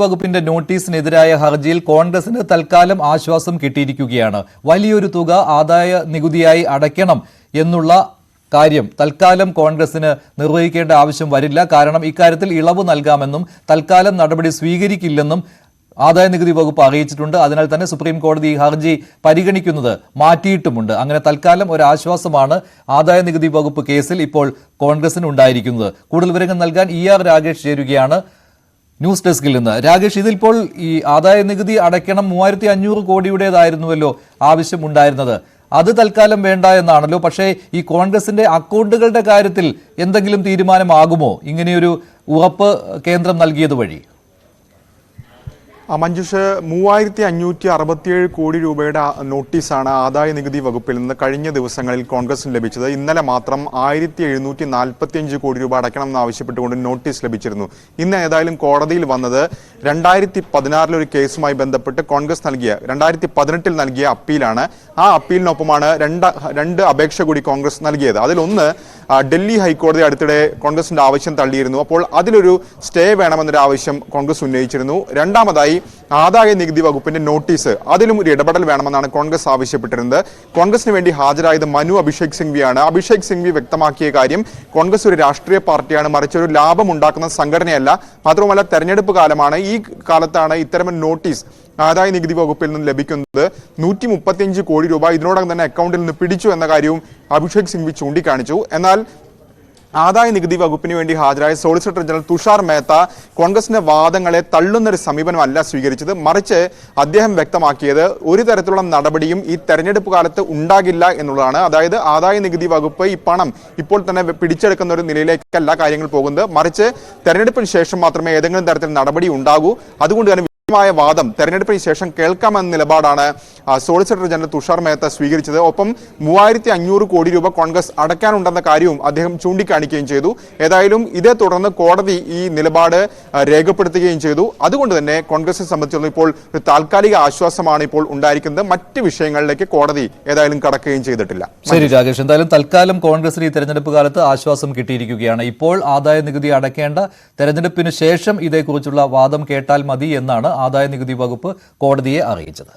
വകുപ്പിന്റെ നോട്ടീസിനെതിരായ ഹർജിയിൽ കോൺഗ്രസിന് തൽക്കാലം ആശ്വാസം കിട്ടിയിരിക്കുകയാണ്. വലിയൊരു തുക ആദായ നികുതിയായി അടയ്ക്കണം എന്നുള്ള കാര്യം തൽക്കാലം കോൺഗ്രസിന് നിർവഹിക്കേണ്ട ആവശ്യം വരില്ല. കാരണം ഇക്കാര്യത്തിൽ ഇളവ് നൽകാമെന്നും തൽക്കാലം നടപടി സ്വീകരിക്കില്ലെന്നും ആദായ നികുതി വകുപ്പ് അറിയിച്ചിട്ടുണ്ട്. അതിനാൽ തന്നെ സുപ്രീം കോടതി ഈ ഹർജി പരിഗണിക്കുന്നത് മാറ്റിയിട്ടുമുണ്ട്. അങ്ങനെ തൽക്കാലം ഒരു ആശ്വാസമാണ് ആദായ നികുതി വകുപ്പ് കേസിൽ ഇപ്പോൾ കോൺഗ്രസിന് ഉണ്ടായിരിക്കുന്നത്. കൂടുതൽ വിവരങ്ങൾ നൽകാൻ ER രാഗേഷ് ചേരുകയാണ് ന്യൂസ് ഡെസ്കിൽ നിന്ന്. രാഗേഷ്, ഇതിപ്പോൾ ഈ ആദായ നികുതി അടയ്ക്കണം 3500 കോടിയുടേതായിരുന്നുവല്ലോ ആവശ്യം ഉണ്ടായിരുന്നത്. അത് തൽക്കാലം വേണ്ട എന്നാണല്ലോ. പക്ഷേ ഈ കോൺഗ്രസിന്റെ അക്കൗണ്ടുകളുടെ കാര്യത്തിൽ എന്തെങ്കിലും തീരുമാനമാകുമോ ഇങ്ങനെയൊരു ഉറപ്പ് കേന്ദ്രം നൽകിയത് വഴി? മഞ്ജുഷ്, 3567 കോടി രൂപയുടെ നോട്ടീസാണ് ആദായ നികുതി വകുപ്പിൽ നിന്ന് കഴിഞ്ഞ ദിവസങ്ങളിൽ കോൺഗ്രസിന് ലഭിച്ചത്. ഇന്നലെ മാത്രം 1745 കോടി രൂപ അടയ്ക്കണമെന്ന് ആവശ്യപ്പെട്ടുകൊണ്ട് നോട്ടീസ് ലഭിച്ചിരുന്നു. ഇന്ന് ഏതായാലും കോടതിയിൽ വന്നത് 2016 ഒരു കേസുമായി ബന്ധപ്പെട്ട് കോൺഗ്രസ് 2018 നൽകിയ അപ്പീലാണ്. ആ അപ്പീലിനൊപ്പമാണ് രണ്ട് അപേക്ഷ കൂടി കോൺഗ്രസ് നൽകിയത്. അതിലൊന്ന് ഡൽഹി ഹൈക്കോടതി അടുത്തിടെ കോൺഗ്രസിന്റെ ആവശ്യം തള്ളിയിരുന്നു. അപ്പോൾ അതിലൊരു സ്റ്റേ വേണമെന്നൊരു ആവശ്യം കോൺഗ്രസ് ഉന്നയിച്ചിരുന്നു. രണ്ടാമതായി ആദായ നികുതി വകുപ്പിന്റെ നോട്ടീസ്, അതിലും ഒരു ഇടപെടൽ വേണമെന്നാണ് കോൺഗ്രസ് ആവശ്യപ്പെട്ടിരുന്നത്. കോൺഗ്രസിന് വേണ്ടി ഹാജരായത് മനു അഭിഷേക് സിംഗ്വിയാണ്. അഭിഷേക് സിംഗ്വി വ്യക്തമാക്കിയ കാര്യം, കോൺഗ്രസ് ഒരു രാഷ്ട്രീയ പാർട്ടിയാണ്, മറിച്ച് ഒരു ലാഭമുണ്ടാക്കുന്ന സംഘടനയല്ല. മാത്രമല്ല തെരഞ്ഞെടുപ്പ് കാലമാണ്. ഈ കാലത്താണ് ഇത്തരം നോട്ടീസ് ആദായ നികുതി വകുപ്പിൽ നിന്ന് ലഭിക്കുന്നത്. 135 കോടി രൂപ ഇതിനോടകം തന്നെ അക്കൗണ്ടിൽ നിന്ന് പിടിച്ചു എന്ന കാര്യവും അഭിഷേക് സിംഗ്വി ചൂണ്ടിക്കാണിച്ചു. എന്നാൽ ആദായ നികുതി വകുപ്പിന് വേണ്ടി ഹാജരായ സോളിസിറ്റർ ജനറൽ തുഷാർ മേത്ത കോൺഗ്രസിന്റെ വാദങ്ങളെ തള്ളുന്നൊരു സമീപനമല്ല സ്വീകരിച്ചത്. മറിച്ച് അദ്ദേഹം വ്യക്തമാക്കിയത് ഒരു തരത്തിലുള്ള നടപടിയും ഈ തെരഞ്ഞെടുപ്പ് കാലത്ത് ഉണ്ടാകില്ല എന്നുള്ളതാണ്. അതായത് ആദായ നികുതി വകുപ്പ് ഈ പണം ഇപ്പോൾ തന്നെ പിടിച്ചെടുക്കുന്ന ഒരു നിലയിലേക്കല്ല കാര്യങ്ങൾ പോകുന്നത്, മറിച്ച് തെരഞ്ഞെടുപ്പിന് ശേഷം മാത്രമേ ഏതെങ്കിലും തരത്തിൽ നടപടി ഉണ്ടാകൂ. അതുകൊണ്ട് തന്നെ മായ വാദം തെരഞ്ഞെടുപ്പിന് ശേഷം കേൾക്കാമെന്ന നിലപാടാണ് സോളിസിറ്റർ ജനറൽ തുഷാർ മേത്ത സ്വീകരിച്ചത്. ഒപ്പം 3500 കോടി രൂപ കോൺഗ്രസ് അടയ്ക്കാനുണ്ടെന്ന കാര്യവും അദ്ദേഹം ചൂണ്ടിക്കാണിക്കുകയും ചെയ്തു. ഏതായാലും ഇതേ തുടർന്ന് കോടതി ഈ നിലപാട് രേഖപ്പെടുത്തുകയും ചെയ്തു. അതുകൊണ്ട് തന്നെ കോൺഗ്രസിനെ സംബന്ധിച്ചിടത്തോളം ഇപ്പോൾ ഒരു താൽക്കാലിക ആശ്വാസമാണ് ഇപ്പോൾ ഉണ്ടായിരിക്കുന്നത്. മറ്റ് വിഷയങ്ങളിലേക്ക് കോടതി ഏതായാലും കടക്കുകയും ചെയ്തിട്ടില്ല. ശരി രാകേഷ്, എന്തായാലും തൽക്കാലം കോൺഗ്രസിന് ഈ തെരഞ്ഞെടുപ്പ് കാലത്ത് ആശ്വാസം കിട്ടിയിരിക്കുകയാണ്. ഇപ്പോൾ ആദായ നികുതി അടയ്ക്കേണ്ട, തെരഞ്ഞെടുപ്പിന് ശേഷം ഇതേക്കുറിച്ചുള്ള വാദം കേട്ടാൽ മതി എന്നാണ് ആദായ നികുതി വകുപ്പ് കോടതിയെ അറിയിച്ചത്.